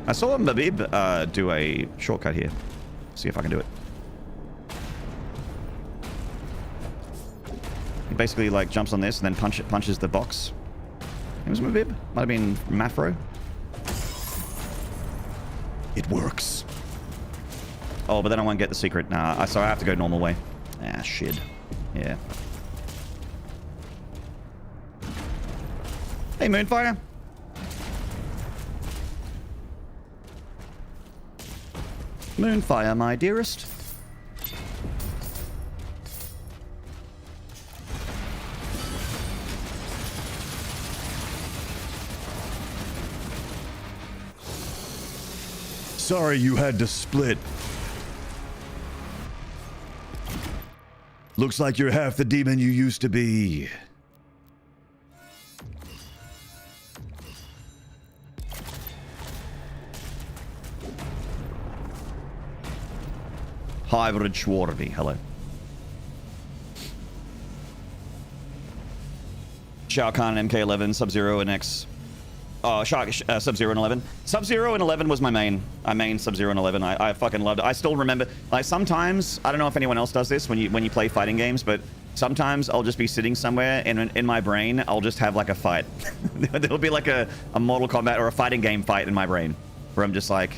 Speaker 1: I saw Mabib do a shortcut here. See if I can do it. He basically like jumps on this and then punches the box. It was Mabib. Might have been Mafro. It works. Oh, but then I won't get the secret. Nah, so I have to go normal way. Ah, shit. Yeah. Hey, Moonfire. Moonfire, my dearest. Sorry you had to split. Looks like you're half the demon you used to be. Hybrid Schwarty, hello. Shao Kahn and MK11, Sub-Zero and X. Oh, Sub-Zero and 11. Sub-Zero and 11 was my main. I main Sub-Zero and 11. I fucking loved it. I still remember, like, sometimes, I don't know if anyone else does this when you play fighting games, but sometimes I'll just be sitting somewhere and in my brain, I'll just have like a fight. There'll be like a Mortal Kombat or a fighting game fight in my brain where I'm just like,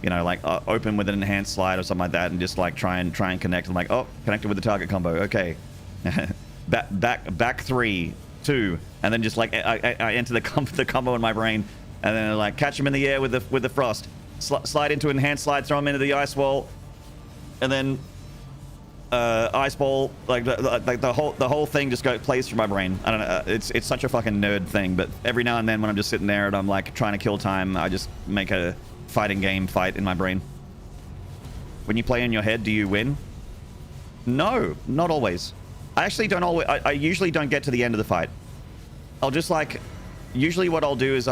Speaker 1: you know, like open with an enhanced slide or something like that and just like try and connect. I'm like, oh, connected with the target combo. Okay. back 3, 2, and then just like I enter the combo in my brain, and then like catch him in the air with the frost, slide into enhanced slide, throw him into the ice wall, and then ice ball, like the whole thing just plays through my brain. I don't know. It's such a fucking nerd thing, but every now and then when I'm just sitting there and I'm like trying to kill time, I just make a fighting game fight in my brain. When you play in your head, do you win? No, not always. I actually don't always. I usually don't get to the end of the fight. I'll just like, usually what I'll do is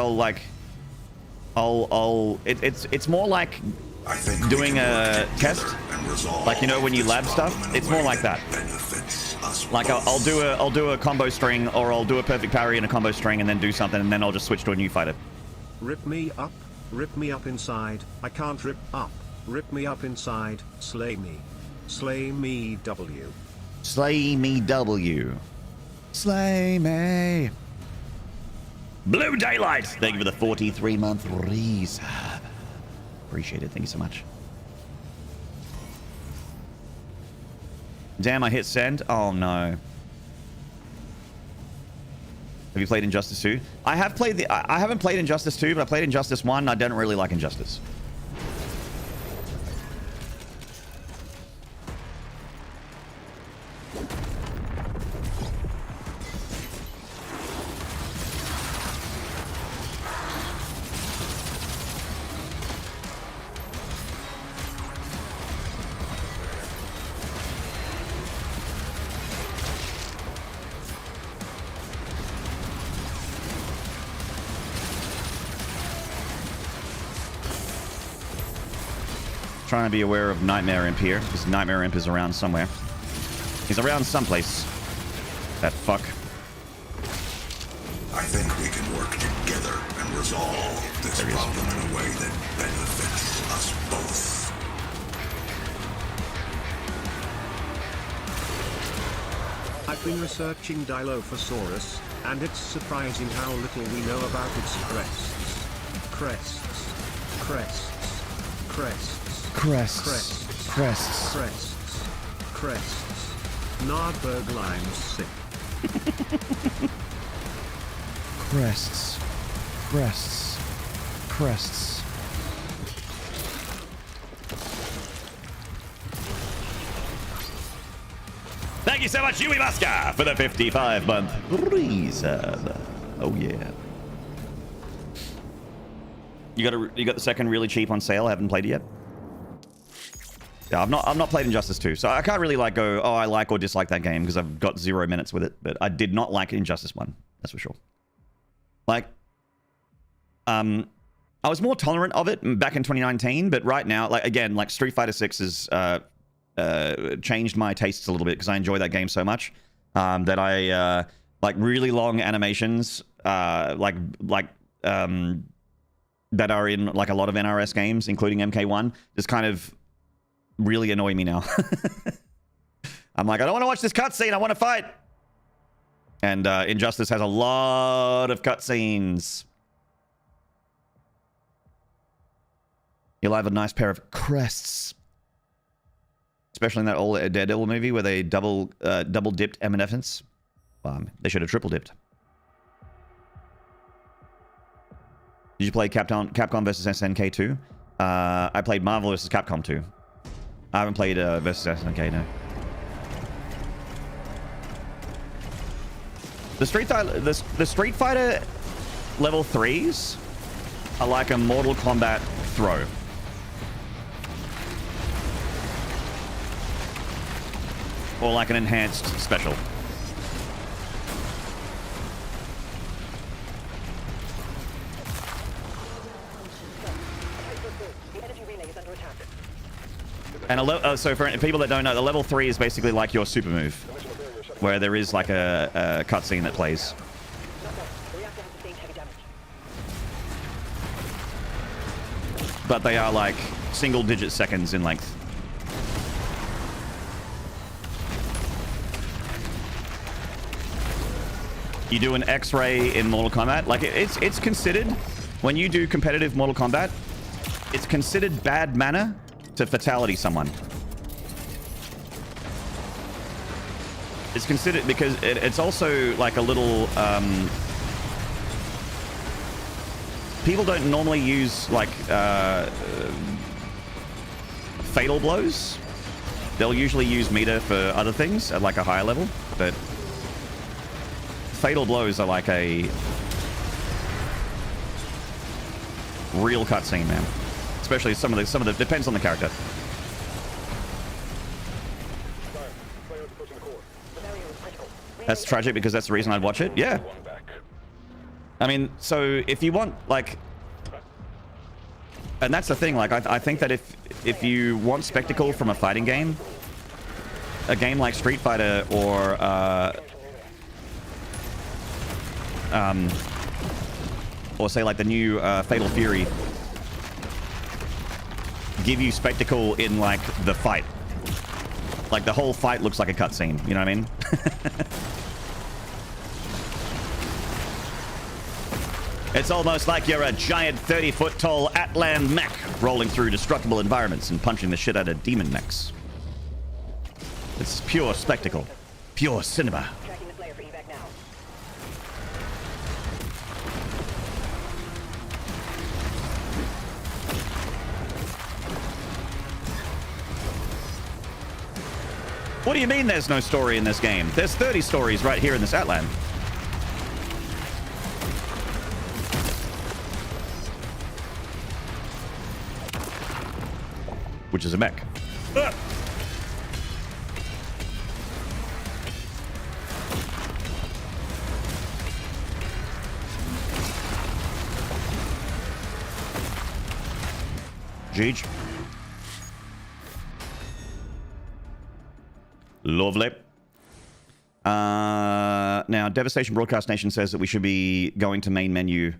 Speaker 1: it's more like doing a test, like, you know, when you lab stuff. It's more like that. Like I'll do a combo string, or I'll do a perfect parry in a combo string, and then do something, and then I'll just switch to a new fighter.
Speaker 3: Rip me up inside. I can't rip up. Rip me up inside. Slay me. Slay me W.
Speaker 1: Slay me W. Slay me. Blue Daylight. Thank you for the 43-month resub. Appreciate it. Thank you so much. Damn, I hit send. Oh no. Have you played Injustice 2? I have played I haven't played Injustice 2, but I played Injustice 1. I don't really like Injustice. Trying to be aware of Nightmare Imp here, because Nightmare Imp is around somewhere. He's around someplace. That fuck.
Speaker 2: I think we can work together and resolve this problem in a way that benefits us both.
Speaker 3: I've been researching Dilophosaurus, and it's surprising how little we know about its crests. Crests. Crests. Crests.
Speaker 1: Crests. Crests.
Speaker 3: Crests. Crests. Nardberg lime's sick.
Speaker 1: Crests. Crests. Crests. Thank you so much, Yui Maska, for the 55-month resub. Oh yeah. You got the second really cheap on sale. I haven't played it yet. Yeah, I've not played Injustice 2, so I can't really like go, oh, I like or dislike that game, because I've got 0 minutes with it. But I did not like Injustice 1, that's for sure. Like, I was more tolerant of it back in 2019, but right now, like, again, like Street Fighter 6 has changed my tastes a little bit, because I enjoy that game so much that I like really long animations, that are in like a lot of NRS games, including MK1, just kind of really annoy me now. I'm like, I don't want to watch this cutscene. I want to fight. And Injustice has a lot of cutscenes. You'll have a nice pair of crests, especially in that old Daredevil movie where they double dipped M&Fs. They should have triple dipped. Did you play Capcom versus SNK 2? I played Marvel versus Capcom 2. I haven't played versus SNK, no. The Street Fighter level 3s are like a Mortal Kombat throw. Or like an enhanced special.
Speaker 5: The energy relay is under attack.
Speaker 1: And so for people that don't know, the level 3 is basically like your super move, where there is like a cutscene that plays.
Speaker 5: The reactor has sustained heavy damage.
Speaker 1: But they are like single-digit seconds in length. You do an X-ray in Mortal Kombat. Like it's considered, when you do competitive Mortal Kombat, it's considered bad manner to fatality someone. It's considered because it's also like a little people don't normally use like fatal blows. They'll usually use meter for other things at like a higher level, but fatal blows are like a real cutscene, man. Especially some of the depends on the character. That's tragic because that's the reason I'd watch it. Yeah. I mean, so if you want like, and that's the thing. Like, I think that if you want spectacle from a fighting game, a game like Street Fighter or say like the new Fatal Fury, give you spectacle in like the fight. Like the whole fight looks like a cutscene. You know what I mean? It's almost like you're a giant 30-foot tall Atlan mech rolling through destructible environments and punching the shit out of demon mechs. It's pure spectacle. Pure cinema.
Speaker 5: Tracking the player for evac now.
Speaker 1: What do you mean there's no story in this game? There's 30 stories right here in this Atlan. Which is a mech. Ah! Jeej. Lovely. Now, Devastation Broadcast Nation says that we should be going to main menu.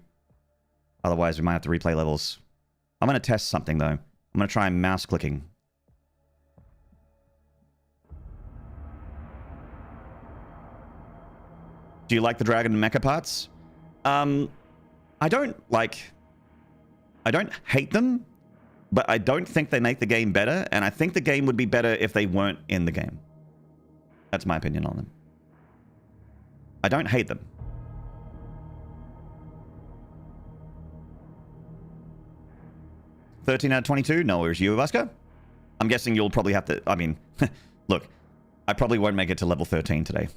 Speaker 1: Otherwise, we might have to replay levels. I'm going to test something, though. I'm going to try mouse clicking. Do you like the dragon and mecha parts? I don't hate them, but I don't think they make the game better, and I think the game would be better if they weren't in the game. That's my opinion on them. I don't hate them. $13 out of 22? No, where's you, Vasco? I'm guessing you'll probably have to... I mean, look, I probably won't make it to level 13 today.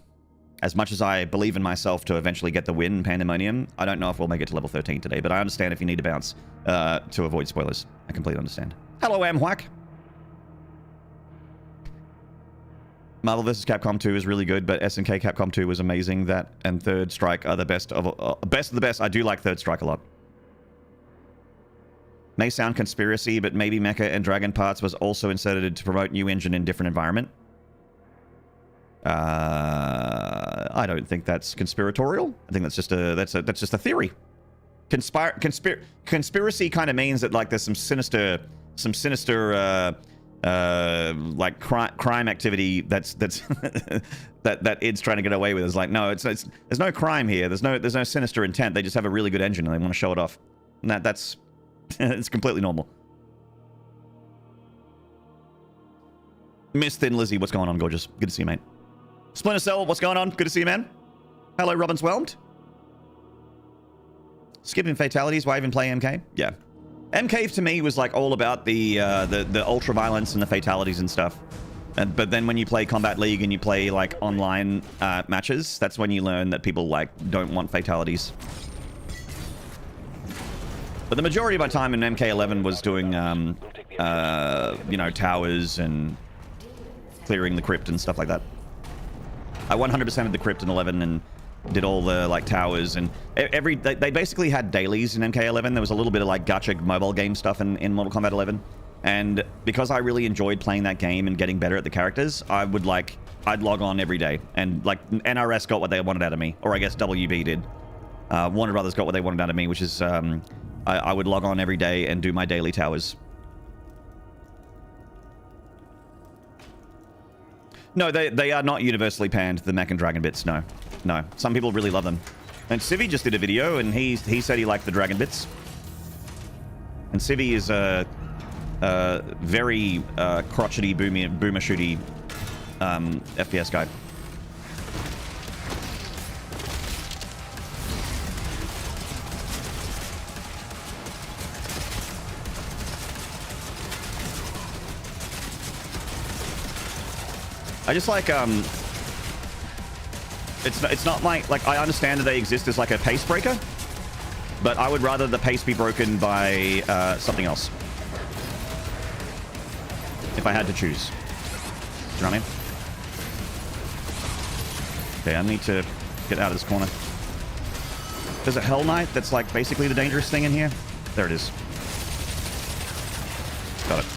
Speaker 1: As much as I believe in myself to eventually get the win in Pandemonium, I don't know if we'll make it to level 13 today, but I understand if you need to bounce to avoid spoilers. I completely understand. Hello, Amwhack. Marvel vs. Capcom 2 is really good, but SNK Capcom 2 was amazing. That and Third Strike are the best of the best. I do like Third Strike a lot. May sound conspiracy, but maybe Mecha and Dragon Parts was also inserted to promote new engine in different environment. I don't think that's conspiratorial. I think that's just a theory. Conspiracy kind of means that like there's some sinister like crime activity that's that id's trying to get away with. It's like, no, it's there's no crime here. There's no sinister intent. They just have a really good engine and they want to show it off. And that's it's completely normal. Miss Thin Lizzie, what's going on, gorgeous? Good to see you, mate. Splinter Cell, what's going on? Good to see you, man. Hello, Robin's Whelmed. Skipping fatalities, why even play MK? Yeah. MK to me was like all about the ultra violence and the fatalities and stuff. But then when you play Combat League and you play like online matches, that's when you learn that people like don't want fatalities. But the majority of my time in MK11 was doing, you know, towers and clearing the crypt and stuff like that. I 100%ed the crypt in 11 and did all the like towers, and they basically had dailies in MK11. There was a little bit of like gacha mobile game stuff in Mortal Kombat 11, and because I really enjoyed playing that game and getting better at the characters, I'd log on every day, and like NRS got what they wanted out of me, or I guess WB did. Warner Brothers got what they wanted out of me, which is I would log on every day and do my daily towers. No, they are not universally panned, the mech and dragon bits. No, no. Some people really love them. And Civi just did a video, and he said he liked the dragon bits. And Civi is a very crotchety, boomer shooty FPS guy. I just like, it's not like, I understand that they exist as like a pace breaker, but I would rather the pace be broken by something else. If I had to choose. Do you know what I mean? Okay, I need to get out of this corner. There's a Hell Knight that's like basically the dangerous thing in here. There it is.